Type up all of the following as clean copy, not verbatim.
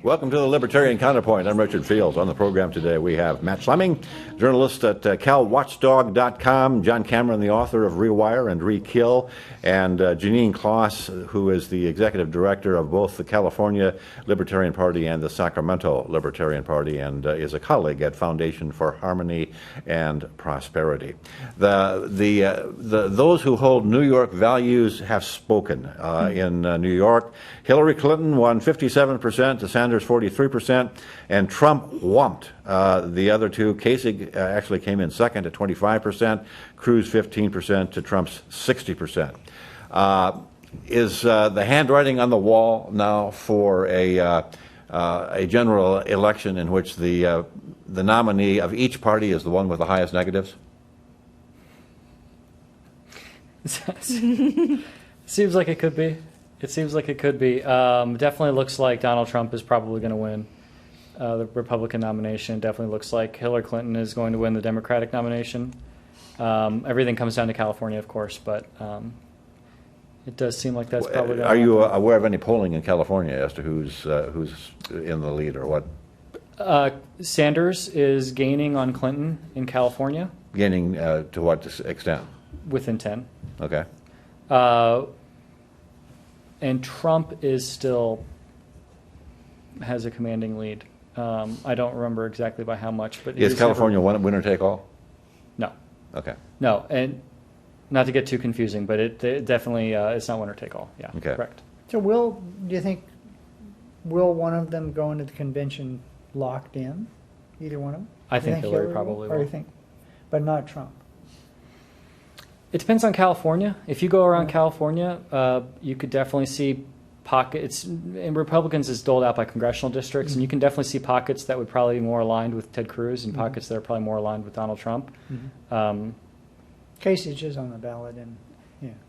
Welcome to the Libertarian Counterpoint. I'm Richard Fields. On the program today, we have Matt Fleming, journalist at calwatchdog.com, John Cameron, the author of Rewire and Rekill, and Janine Kloss, who is the executive director of both the California Libertarian Party and the Sacramento Libertarian Party, and is a colleague at Foundation for Harmony and Prosperity. Those who hold New York values have spoken. In New York, Hillary Clinton won 57%, DeSantis 43%, and Trump whumped the other two. Kasich actually came in second at 25%, Cruz 15% to Trump's 60%. Is the handwriting on the wall now for a general election in which the nominee of each party is the one with the highest negatives? Seems like it could be. It seems like it could be. Definitely looks like Donald Trump is probably going to win the Republican nomination. Definitely looks like Hillary Clinton is going to win the Democratic nomination. Everything comes down to California, of course, but it does seem like that's probably going to happen. Are you aware of any polling in California as to who's in the lead or what? Sanders is gaining on Clinton in California. Gaining to what extent? Within 10. Okay. And Trump is still has a commanding lead. I don't remember exactly by how much, but is California winner take all? No. Okay. No, and not to get too confusing, but it definitely it's not winner take all. Yeah. Okay. Correct. So do you think will one of them go into the convention locked in? Either one of them? I think Hillary probably will. Or you think, but not Trump? It depends on California. If you go around California, you could definitely see pockets. And Republicans is doled out by congressional districts, and you can definitely see pockets that would probably be more aligned with Ted Cruz, and pockets that are probably more aligned with Donald Trump. Kasich is on the ballot, and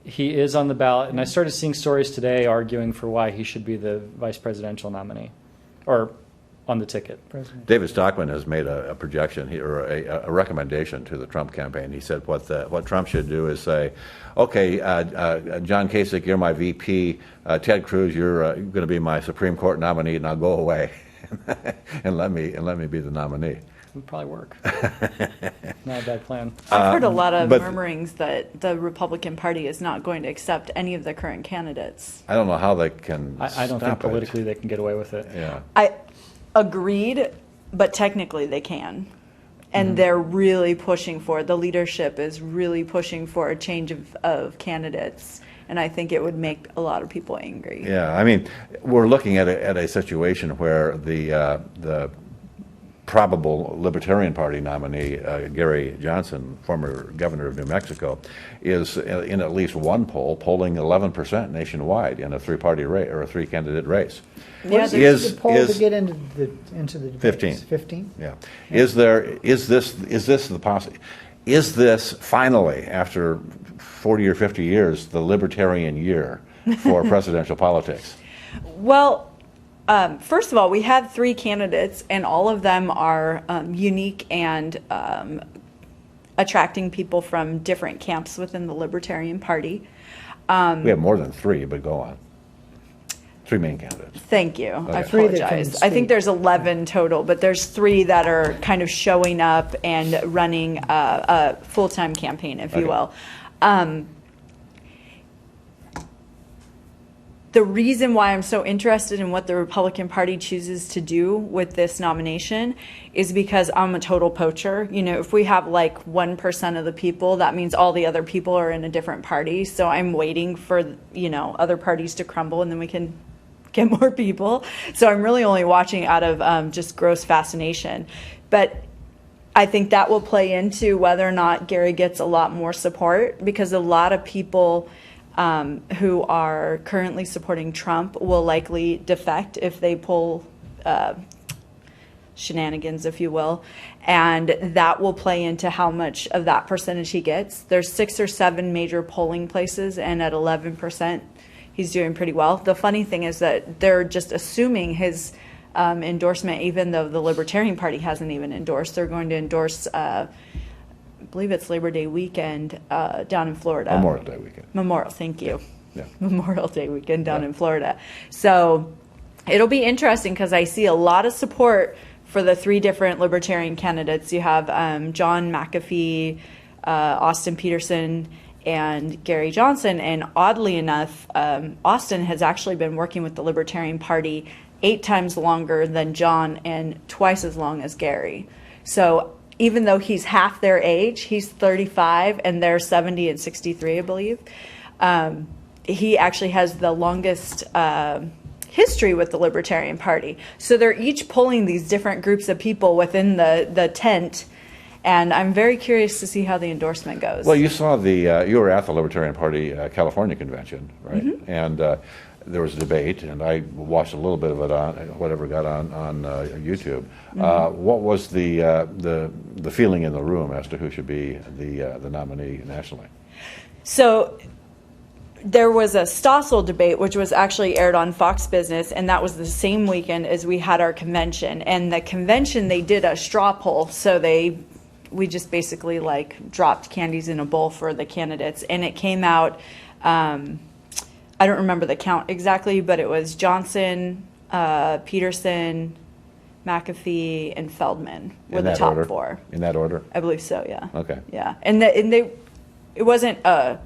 he is on the ballot. And I started seeing stories today arguing for why he should be the vice presidential nominee, or on the ticket. David Stockman has made a projection or a recommendation to the Trump campaign. He said what Trump should do is say, okay, John Kasich, you're my VP. Ted Cruz, you're going to be my Supreme Court nominee. Now go away and let me be the nominee. It would probably work. Not a bad plan. I've heard a lot of murmurings that the Republican Party is not going to accept any of the current candidates. I don't know how they can. I don't think politically they can get away with it. Yeah. Agreed, but technically they can. And they're really pushing for it. The leadership is really pushing for a change of candidates. And I think it would make a lot of people angry. Yeah, I mean, we're looking at a situation where the probable Libertarian Party nominee, Gary Johnson, former governor of New Mexico, is in at least one poll polling 11% nationwide in a three-party race or a three-candidate race. Yeah, is the poll to get into the 15. 15. Yeah. Is this finally, after 40 or 50 years, the libertarian year for presidential politics? Well, first of all, we had three candidates, and all of them are unique and attracting people from different camps within the Libertarian Party. We have more than three, but go on. Three main candidates. Thank you. Okay. I apologize. I think there's 11 total, but there's three that are kind of showing up and running a full-time campaign, if you will. The reason why I'm so interested in what the Republican Party chooses to do with this nomination is because I'm a total poacher. You know, if we have like 1% of the people, that means all the other people are in a different party. So I'm waiting for, other parties to crumble, and then we can get more people. So I'm really only watching out of just gross fascination. But I think that will play into whether or not Gary gets a lot more support, because a lot of people who are currently supporting Trump will likely defect if they pull shenanigans, if you will, and that will play into how much of that percentage he gets. There's 6 or 7 major polling places, and at 11%, he's doing pretty well. The funny thing is that they're just assuming his endorsement, even though the Libertarian Party hasn't even endorsed. They're going to endorse I believe it's Labor Day weekend down in Florida. Memorial Day weekend. Memorial, thank you. Memorial Day weekend down in Florida. So it'll be interesting because I see a lot of support for the 3 different Libertarian candidates. You have John McAfee, Austin Peterson, and Gary Johnson. And oddly enough, Austin has actually been working with the Libertarian Party 8 times longer than John and twice as long as Gary. So even though he's half their age, he's 35 and they're 70 and 63, I believe. He actually has the longest history with the Libertarian Party. So they're each pulling these different groups of people within the tent. And I'm very curious to see how the endorsement goes. Well, you saw you were at the Libertarian Party California convention, right? Mm-hmm. And there was a debate, and I watched a little bit of it on whatever got on YouTube. Mm-hmm. What was the feeling in the room as to who should be the nominee nationally? So there was a Stossel debate, which was actually aired on Fox Business, and that was the same weekend as we had our convention. And the convention, they did a straw poll, so we just basically like dropped candies in a bowl for the candidates, and it came out, I don't remember the count exactly, but it was Johnson, Peterson, McAfee, and Feldman were the top order? 4. In that order? I believe so, yeah. Okay. Yeah, and it wasn't a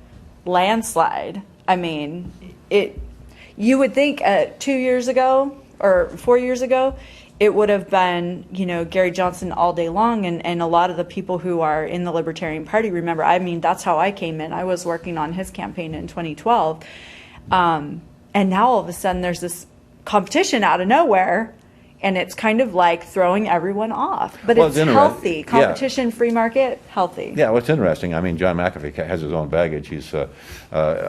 landslide. I mean, you would think 2 years ago or 4 years ago, it would have been, Gary Johnson all day long. And a lot of the people who are in the Libertarian Party remember, I mean, that's how I came in. I was working on his campaign in 2012. And now all of a sudden there's this competition out of nowhere. And it's kind of like throwing everyone off. But it's healthy. Competition, free market, healthy. Yeah, well, it's interesting. I mean, John McAfee has his own baggage. He's a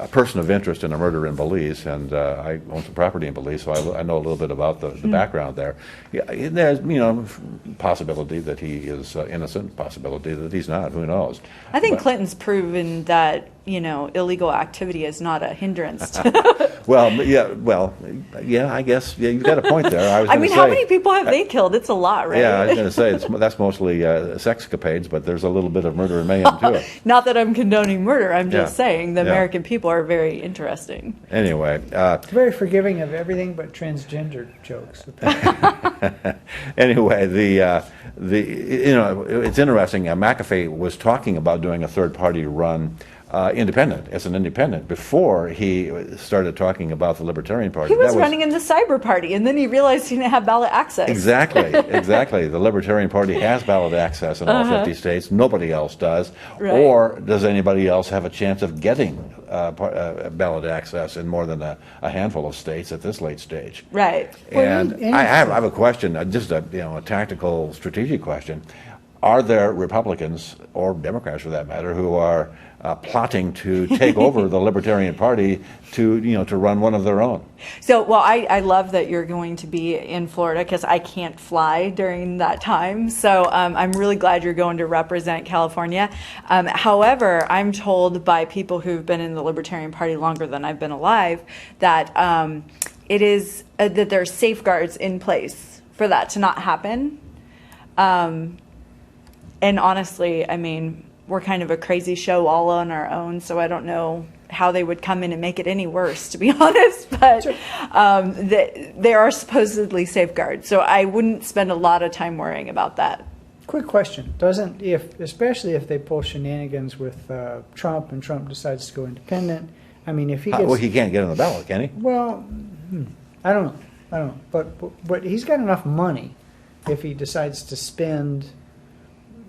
person of interest in a murder in Belize, and I own some property in Belize, so I know a little bit about the background there. Yeah, there's, possibility that he is innocent, possibility that he's not. Who knows? I think Clinton's proven that, illegal activity is not a hindrance to I guess you've got a point there. I mean, how many people have they killed? It's a lot, right? Yeah, I was going to say that's mostly sexcapades, but there's a little bit of murder and mayhem too. Not that I'm condoning murder. I'm just saying the American people are very interesting. Anyway, very forgiving of everything but transgender jokes. Anyway, it's interesting. McAfee was talking about doing a third-party run. As an independent, before he started talking about the Libertarian Party. He was running in the Cyber Party, and then he realized he didn't have ballot access. Exactly. The Libertarian Party has ballot access in all 50 states. Nobody else does. Right. Or does anybody else have a chance of getting ballot access in more than a handful of states at this late stage? Right. And I have a question, just a tactical, strategic question. Are there Republicans, or Democrats for that matter, who are plotting to take over the Libertarian Party to run one of their own? So, well, I love that you're going to be in Florida because I can't fly during that time. So I'm really glad you're going to represent California. However, I'm told by people who've been in the Libertarian Party longer than I've been alive that it is that there are safeguards in place for that to not happen. And honestly, I mean, we're kind of a crazy show all on our own, so I don't know how they would come in and make it any worse, to be honest. But there are supposedly safeguards, so I wouldn't spend a lot of time worrying about that. Quick question: especially if they pull shenanigans with Trump and Trump decides to go independent? I mean, if he gets, he can't get on the ballot, can he? Well, I don't know, but he's got enough money if he decides to spend.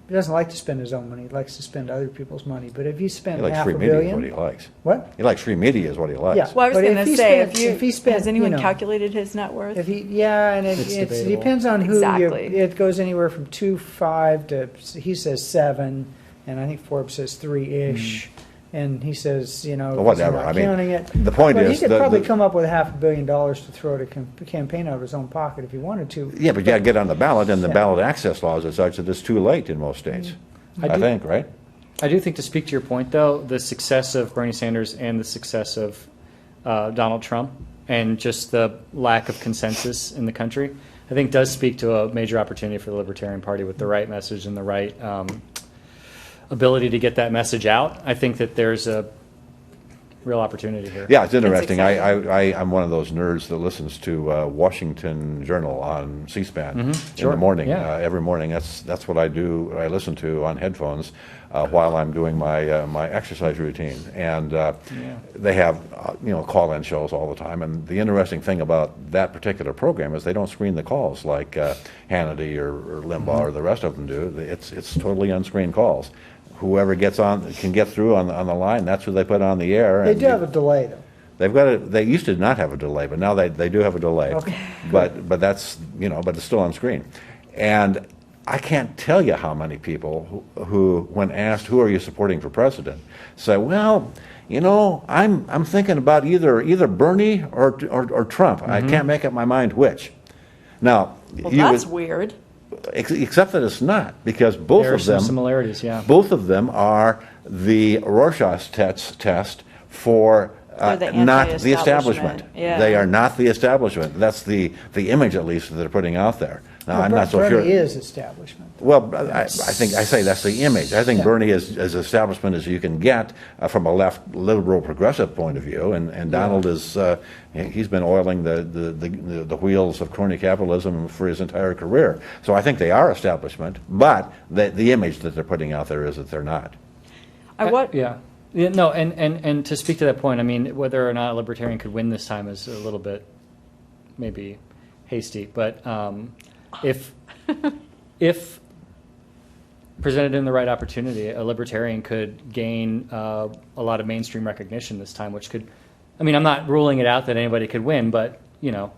He doesn't like to spend his own money. He likes to spend other people's money. But if you spend $500 million... He likes free media is what he likes. What? He likes free media is what he likes. Yeah. Well, I was going to say, if he spends... Has anyone calculated his net worth? And it depends on who it goes anywhere from 2.5 to, he says 7, and I think Forbes says 3-ish. Mm-hmm. And he says, whatever. Not counting it. The point is, he could probably come up with $500 million to throw at a campaign out of his own pocket if he wanted to. Yeah, but you got to get on the ballot, and the ballot access laws are such that it's too late in most states. I think, right? I do think, to speak to your point, though, the success of Bernie Sanders and the success of Donald Trump, and just the lack of consensus in the country, I think does speak to a major opportunity for the Libertarian Party with the right message and the right ability to get that message out. I think that there's real opportunity here. Yeah, it's interesting. exciting. I'm one of those nerds that listens to Washington Journal on C-SPAN in Sure. the morning. Yeah. Every morning, that's what I do. I listen to on headphones while I'm doing my my exercise routine, and they have call-in shows all the time. And the interesting thing about that particular program is they don't screen the calls like Hannity or Limbaugh or the rest of them do. It's totally unscreened calls. Whoever can get through on the line, that's who they put on the air. They and do have a delay, though. They've got they used to not have a delay, but now they do have a delay. Okay. But that's but it's still on screen, and I can't tell you how many people who when asked who are you supporting for president, say, well, I'm thinking about either Bernie or Trump. I can't make up my mind which. Now, Well, that's weird. except that it's not, because both There are of some them similarities, yeah. both of them are the Rorschach test for the not the establishment. anti-establishment. Yeah. They are not the establishment. That's the image, at least, that they're putting out there. Now, I'm not so Bernie sure. is establishment. Well, I say that's the image. I think Yeah. Bernie is as establishment as you can get from a left, liberal, progressive point of view, and Donald is he's been oiling the wheels of crony capitalism for his entire career. So I think they are establishment, but the image that they're putting out there is that they're not. Yeah. No, and to speak to that point, I mean, whether or not a libertarian could win this time is a little bit maybe hasty, but if presented in the right opportunity, a libertarian could gain a lot of mainstream recognition this time, which could, I mean, I'm not ruling it out that anybody could win, but the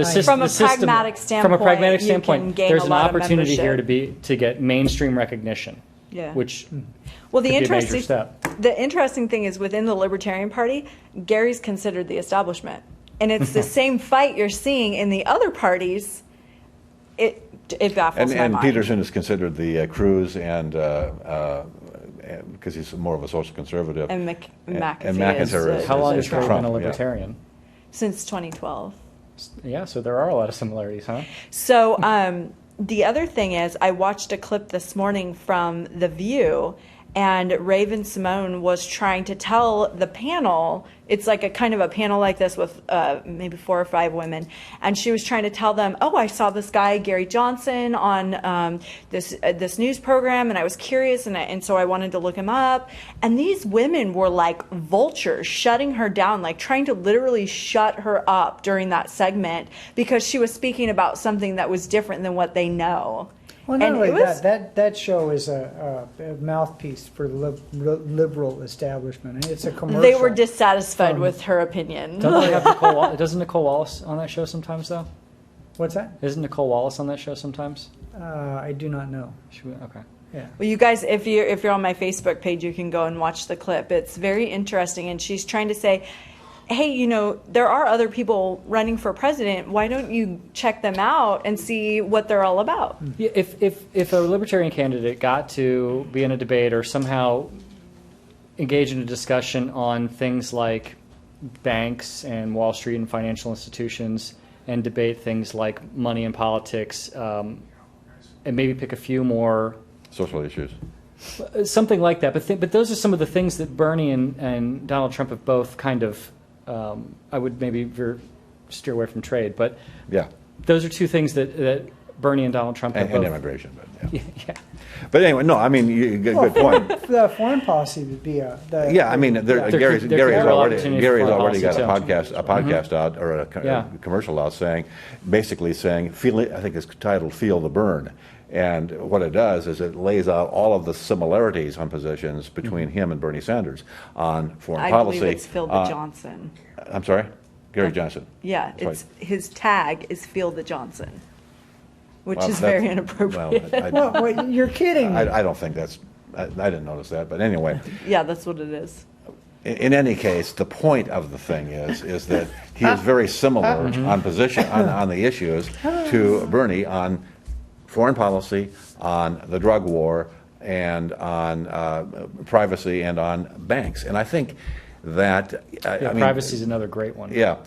system, From a pragmatic from a pragmatic standpoint, you standpoint, can gain there's a an lot of opportunity here membership. to get mainstream recognition. Yeah. Which Well, could be a major step. the interesting thing is within the Libertarian Party, Gary's considered the establishment, and it's the same fight you're seeing in the other parties. It baffles my And mind. Peterson is considered the Cruz and because he's more of a social conservative. And McAfee and McIntyre is is- How long is has Trey Trump, been a yeah. libertarian? since 2012. Yeah, so there are a lot of similarities, huh? So the other thing is, I watched a clip this morning from The View, and Raven Simone was trying to tell the panel, it's like a kind of a panel like this with maybe 4 or 5 women, and she was trying to tell them, oh, I saw this guy, Gary Johnson, on this news program, and I was curious, and so I wanted to look him up. And these women were like vultures, shutting her down, like trying to literally shut her up during that segment because she was speaking about something that was different than what they know. Well, not And only it was- that show is a mouthpiece for the liberal establishment. And it's a commercial. They were dissatisfied with her opinion. Doesn't Nicole Wallace on that show sometimes, though? What's that? Isn't Nicole Wallace on that show sometimes? I do not know. Okay. Yeah. Well, you guys, if you're on my Facebook page, you can go and watch the clip. It's very interesting, and she's trying to say, hey, there are other people running for president. Why don't you check them out and see what they're all about? Yeah, if a libertarian candidate got to be in a debate or somehow engage in a discussion on things like banks and Wall Street and financial institutions and debate things like money and politics, and maybe pick a few more Social issues. something like that. But those are some of the things that Bernie and Donald Trump have both kind of. I would maybe steer away from trade, but Yeah. those are two things that Bernie and Donald Trump have And both. immigration, but yeah. Yeah. But anyway, no, I mean, good point. The foreign policy would be Yeah, I mean, Gary's could be real opportunity for foreign already got policy, a podcast out or a Yeah. commercial out basically saying, I think it's titled "Feel the Burn," and what it does is it lays out all of the similarities on positions between him and Bernie Sanders on foreign I policy. believe it's Phil the Johnson. I'm sorry, Gary Johnson. Yeah, That's his tag is Phil the Johnson, which Well, is that's- very inappropriate. Well, Well, wait, you're kidding me. I don't think that's. I didn't notice that, but anyway. Yeah, that's what it is. In any case, the point of the thing is that he is very similar on position on the issues to Bernie on foreign policy, on the drug war, and on privacy and on banks. And I think that I mean, privacy is another great one. yeah,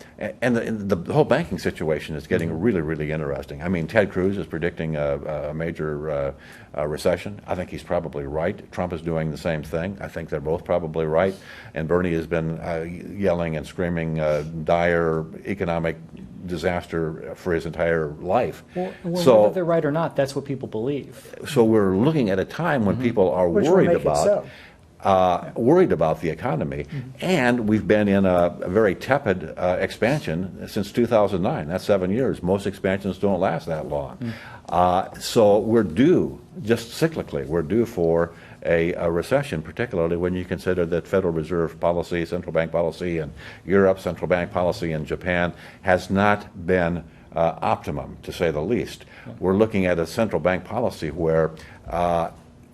and the whole banking situation is getting really, really interesting. I mean, Ted Cruz is predicting a major recession. I think he's probably right. Trump is doing the same thing. I think they're both probably right. And Bernie has been yelling and screaming dire economic disaster for his entire life. Well, whether they're right or not, that's what people believe. So we're looking at a time when people are Which will worried make it about so. worried about the economy, and we've been in a very tepid expansion since 2009. That's 7 years. Most expansions don't last that long. So we're due, just cyclically, we're due for a recession, particularly when you consider that Federal Reserve policy, central bank policy in Europe, central bank policy in Japan has not been optimum, to say the least. We're looking at a central bank policy where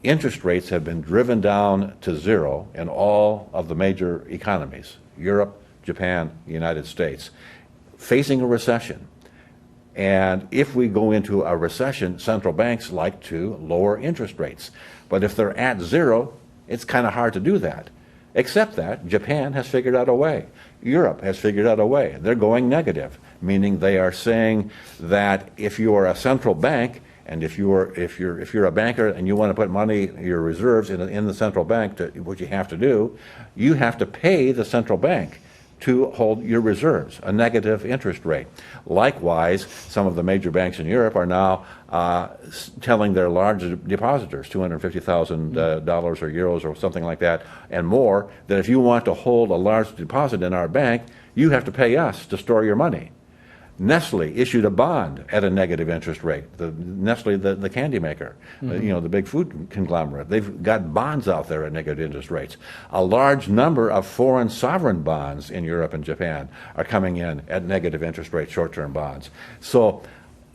interest rates have been driven down to zero in all of the major economies, Europe, Japan, the United States, facing a recession. And if we go into a recession, central banks like to lower interest rates. But if they're at zero, it's kind of hard to do that. Except that Japan has figured out a way. Europe has figured out a way. They're going negative, meaning they are saying that if you are a central bank, and if you're a banker and you want to put money, your reserves in the central bank, what you have to pay the central bank to hold your reserves, a negative interest rate. Likewise, some of the major banks in Europe are now telling their large depositors, $250,000 or euros or something like that, and more, that if you want to hold a large deposit in our bank, you have to pay us to store your money. Nestle issued a bond at a negative interest rate. Nestle, the candy maker, the big food conglomerate, they've got bonds out there at negative interest rates. A large number of foreign sovereign bonds in Europe and Japan are coming in at negative interest rate short-term bonds. So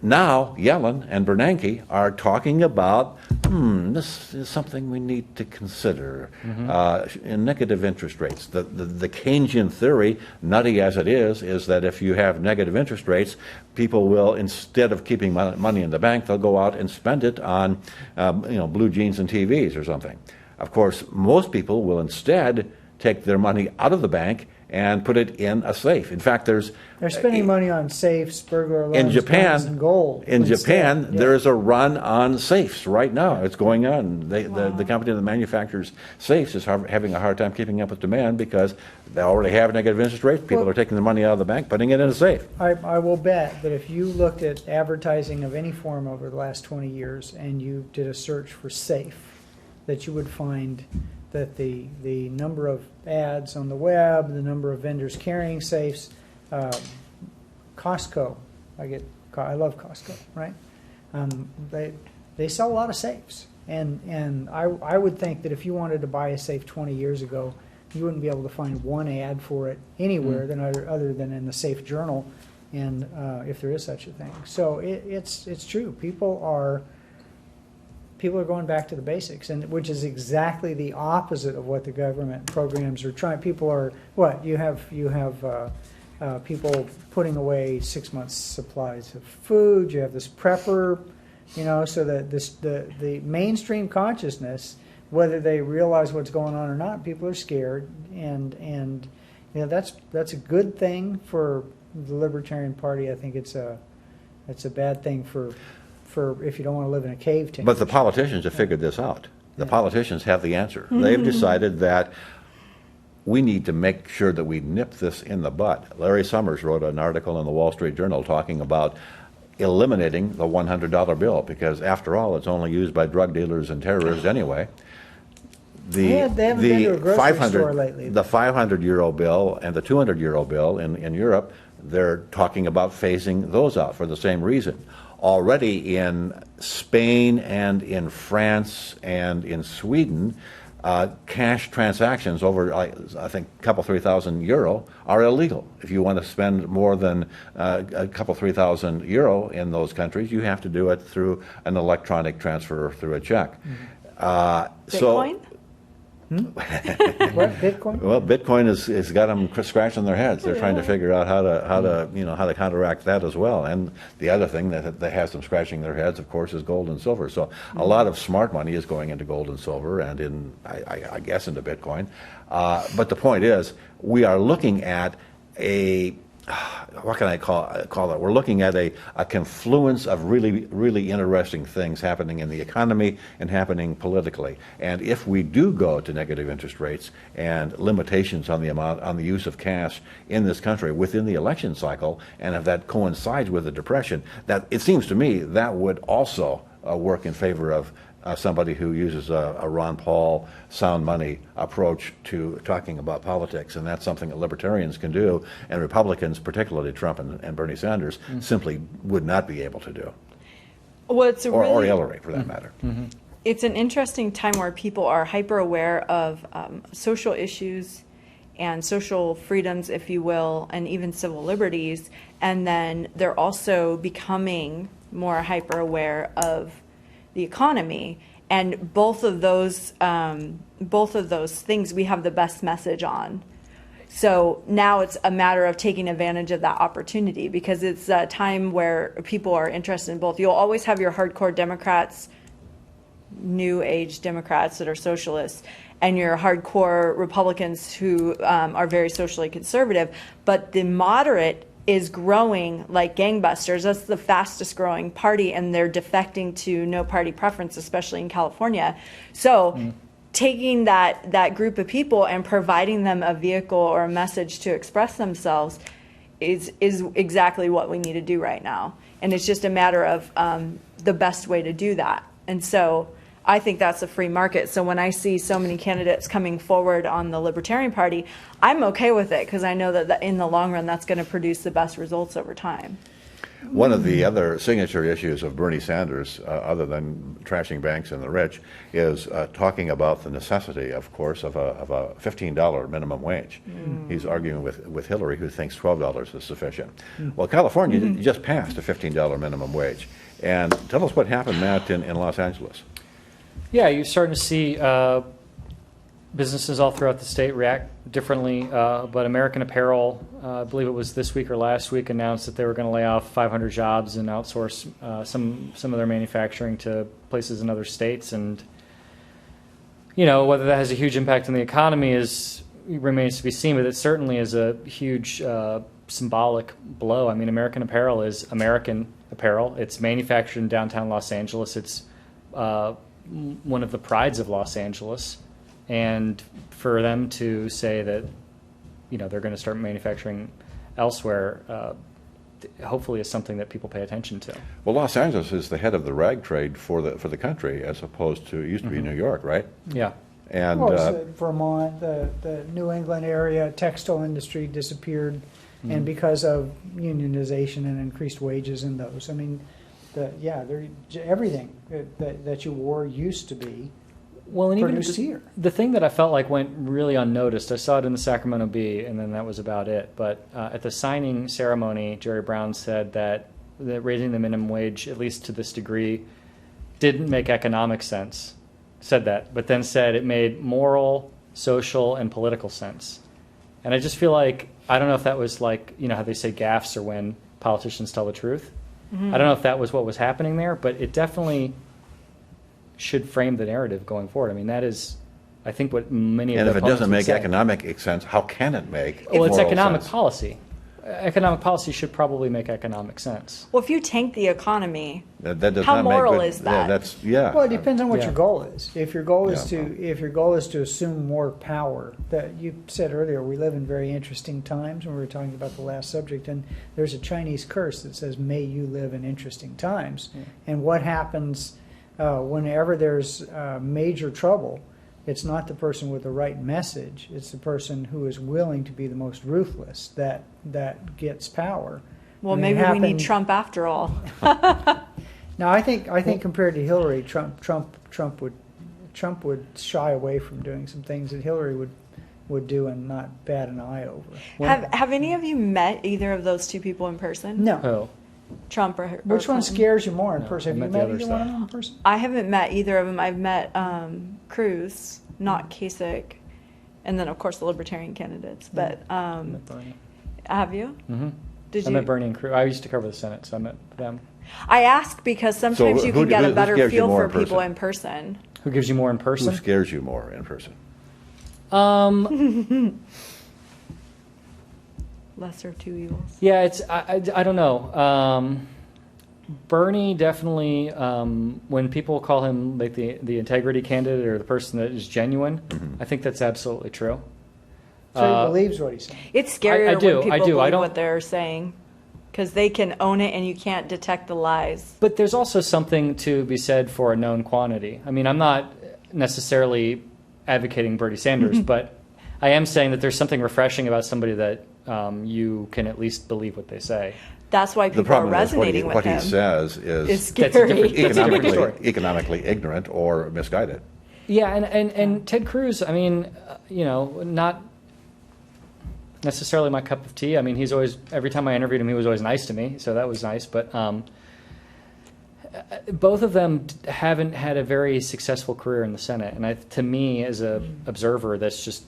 now Yellen and Bernanke are talking about, this is something we need to consider in negative interest rates. The Keynesian theory, nutty as it is that if you have negative interest rates, people will, instead of keeping money in the bank, they'll go out and spend it on blue jeans and TVs or something. Of course, most people will instead take their money out of the bank and put it in a safe. In fact, they're spending money on safes, burglar alarms, in Japan, guns, and gold. In instead. Japan, Yeah. there is a run on safes right now. It's going on. The company that manufactures safes is having a hard time keeping up with demand because they already have negative interest rates. People are taking their money out of the bank, putting it in a safe. I will bet that if you looked at advertising of any form over the last 20 years and you did a search for safe, that you would find that the number of ads on the web, the number of vendors carrying safes, Costco, I love Costco, right? They sell a lot of safes, and I would think that if you wanted to buy a safe 20 years ago, you wouldn't be able to find one ad for it anywhere other than in the Safe Journal, and if there is such a thing. So it's true. People are going back to the basics, and which is exactly the opposite of what the government programs are trying. People are you have people putting away 6 months supplies of food. You have this prepper, so that the mainstream consciousness, whether they realize what's going on or not, people are scared, and that's a good thing for the Libertarian Party. I think it's a bad thing for if you don't want to live in a cave tent. But the politicians have figured this out. The politicians have the answer. They've decided that we need to make sure that we nip this in the bud. Larry Summers wrote an article in the Wall Street Journal talking about eliminating the $100 bill because, after all, it's only used by drug dealers and terrorists anyway. They haven't been to a grocery store lately. The 500-euro bill and the 200-euro bill in Europe, they're talking about phasing those out for the same reason. Already in Spain and in France and in Sweden, cash transactions over, I think, a couple, 3,000 euro are illegal. If you want to spend more than a couple, 3,000 euro in those countries, you have to do it through an electronic transfer or through a check. Bitcoin? What, Bitcoin? Well, Bitcoin has got them scratching their heads. They're trying to figure out how to counteract that as well. And the other thing that has them scratching their heads, of course, is gold and silver. So a lot of smart money is going into gold and silver, and I guess into Bitcoin. But the point is, we are looking at what can I call it? We're looking at a confluence of really interesting things happening in the economy and happening politically. And if we do go to negative interest rates and limitations on the use of cash in this country within the election cycle, and if that coincides with the depression, that it seems to me that would also work in favor of somebody who uses a Ron Paul sound money approach to talking about politics, and that's something that libertarians can do, and Republicans, particularly Trump and Bernie Sanders, simply would not be able to do. Well, it's or Hillary, for that matter. It's an interesting time where people are hyper aware of social issues and social freedoms, if you will, and even civil liberties, and then they're also becoming more hyper aware of the economy, and both of those things we have the best message on. So now it's a matter of taking advantage of that opportunity, because it's a time where people are interested in both. You'll always have your hardcore Democrats, new age Democrats that are socialists, and your hardcore Republicans who are very socially conservative, but the moderate is growing like gangbusters. That's the fastest growing party, and they're defecting to no party preference, especially in California. So taking that group of people and providing them a vehicle or a message to express themselves is exactly what we need to do right now. And it's just a matter of the best way to do that. And so I think that's a free market. So when I see so many candidates coming forward on the Libertarian Party, I'm okay with it, because I know that in the long run that's going to produce the best results over time. One of the other signature issues of Bernie Sanders, other than trashing banks and the rich, is talking about the necessity, of course, of a $15 minimum wage. He's arguing with Hillary, who thinks $12 is sufficient. Well, California just passed a $15 minimum wage. And tell us what happened, Matt, in Los Angeles. Yeah, you're starting to see businesses all throughout the state react differently. But American Apparel, I believe it was this week or last week, announced that they were going to lay off 500 jobs and outsource some of their manufacturing to places in other states. And whether that has a huge impact on the economy remains to be seen. But it certainly is a huge symbolic blow. I mean, American Apparel is American Apparel. It's manufactured in downtown Los Angeles. It's one of the prides of Los Angeles, and for them to say that they're going to start manufacturing elsewhere, hopefully is something that people pay attention to. Well, Los Angeles is the head of the rag trade for the country, as opposed to, it used to be New York, right? Yeah. And Vermont, the New England area, textile industry disappeared, and because of unionization and increased wages in those. I mean, everything that you wore used to be and produced even here. The thing that I felt like went really unnoticed, I saw it in the Sacramento Bee, and then that was about it. But at the signing ceremony, Jerry Brown said that raising the minimum wage, at least to this degree, didn't make economic sense. Said that, but then said it made moral, social, and political sense. And I just feel like, I don't know if that was like, how they say gaffes are when politicians tell the truth. I don't know if that was what was happening there, but it definitely should frame the narrative going forward. I mean, that is, I think, what many of the opponents would say. And if it doesn't make economic sense, how can it make Well, it's economic sense? Policy. Economic policy should probably make economic sense. Well, if you tank the economy, that does how not moral make, is that? Well, it depends on what Yeah. your goal is. If your goal is to assume more power, that you said earlier, we live in very interesting times when we were talking about the last subject, and there's a Chinese curse that says, "May you live in interesting times." Yeah. And what happens whenever there's major trouble? It's not the person with the right message. It's the person who is willing to be the most ruthless that gets power. well, I mean, maybe we need Trump after all. Now, I think compared to Hillary, Trump would shy away from doing some things that Hillary would do and not bat an eye over. Have any of you met either of those two people in person? No. Oh, Trump or Which one Clinton? scares you more in No, person? I Have you met the met other either one of side. them in person? I haven't met either of them. I've met Cruz. not Kasich, and then of course the Libertarian candidates. But I met Bernie. have you? Mm-hmm. Did I you? met Bernie and Cruz. I used to cover the Senate, so I met them. I ask because sometimes you who- can get who a better scares you feel more for in people person? in person. Who gives you more in Who person? scares you more in person? Lesser of two evils. Yeah, it's I don't know. Bernie definitely, when people call him like the integrity candidate or the person that is genuine, I think that's absolutely true. So he believes what he's saying. It's scarier I do, when I people do. I believe don't- what they're saying because they can own it and you can't detect the lies. But there's also something to be said for a known quantity. I mean, I'm not necessarily advocating Bernie Sanders, but I am saying that there's something refreshing about somebody that you can at least believe what they say. That's why The people are problem is resonating what with he him. says It's is That's a different- scary. that's a different story. economically ignorant or misguided. Yeah, and Ted Cruz, I mean, not necessarily my cup of tea. I mean, he's always, every time I interviewed him, he was always nice to me, so that was nice. But both of them haven't had a very successful career in the Senate. And to me, as an observer, that's just,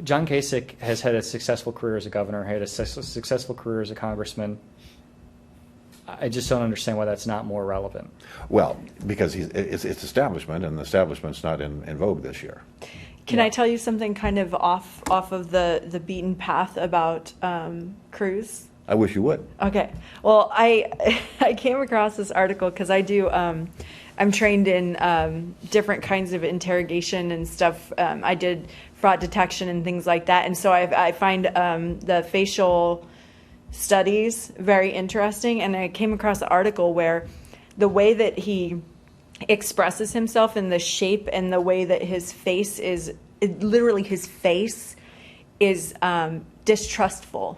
John Kasich has had a successful career as a governor, had a successful career as a congressman. I just don't understand why that's not more relevant. Well, because it's establishment, and the establishment's not in vogue this year. Can I tell you something kind of off of the beaten path about Cruz? I wish you would. Okay. Well, I came across this article because I do. I'm trained in different kinds of interrogation and stuff. I did fraud detection and things like that, and so I find the facial studies very interesting. And I came across an article where the way that he expresses himself and the shape and the way that his face is, literally his face is distrustful.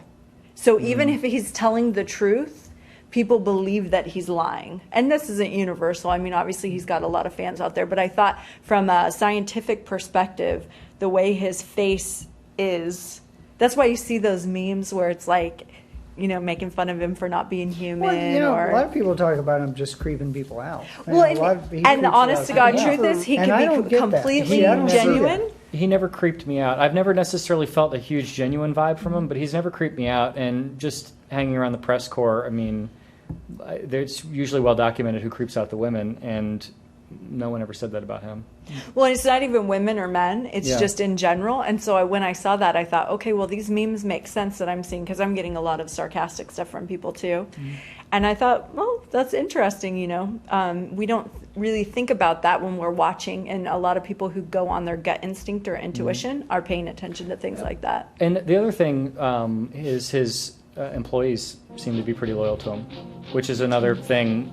So even if he's telling the truth, people believe that he's lying. And this isn't universal. I mean, obviously he's got a lot of fans out there, but I thought from a scientific perspective, the way his face is, that's why you see those memes where it's like, making fun of him for not being human. Well, or a lot of people talk about him just creeping people out. Well, He and the creeps honest out to God people. truth is he And I don't can be get that. completely See, I don't see that. genuine. He never creeped me out. I've never necessarily felt a huge genuine vibe from him, but he's never creeped me out. And just hanging around the press corps, I mean, it's usually well documented who creeps out the women, and no one ever said that about him. Well, it's not even women or men. It's Yeah. just in general. And so when I saw that, I thought, okay, well, these memes make sense that I'm seeing because I'm getting a lot of sarcastic stuff from people too. And I thought, well, that's interesting. We don't really think about that when we're watching. And a lot of people who go on their gut instinct or intuition are paying attention to things like that. And the other thing is his employees seem to be pretty loyal to him, which is another thing.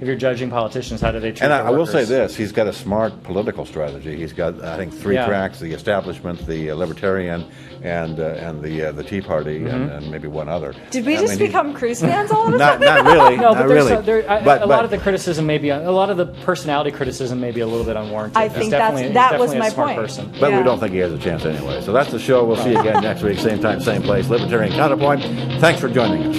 If you're judging politicians, how do they treat And their I will say workers? this, he's got a smart political strategy. He's got, I think, three Yeah. tracks: the establishment, the Libertarian, and the Tea Party, and maybe one other. Did we I just mean, he- become Cruz fans all of a sudden? Not really. No, but not there's really. a lot of the criticism may be, a lot of the personality criticism may be a little bit unwarranted. I He's think definitely- he's that was definitely a my smart point. person. But Yeah. we don't think he has a chance anyway. So that's the show. We'll see you again next week, same time, same place. Libertarian Counterpoint. Thanks for joining us.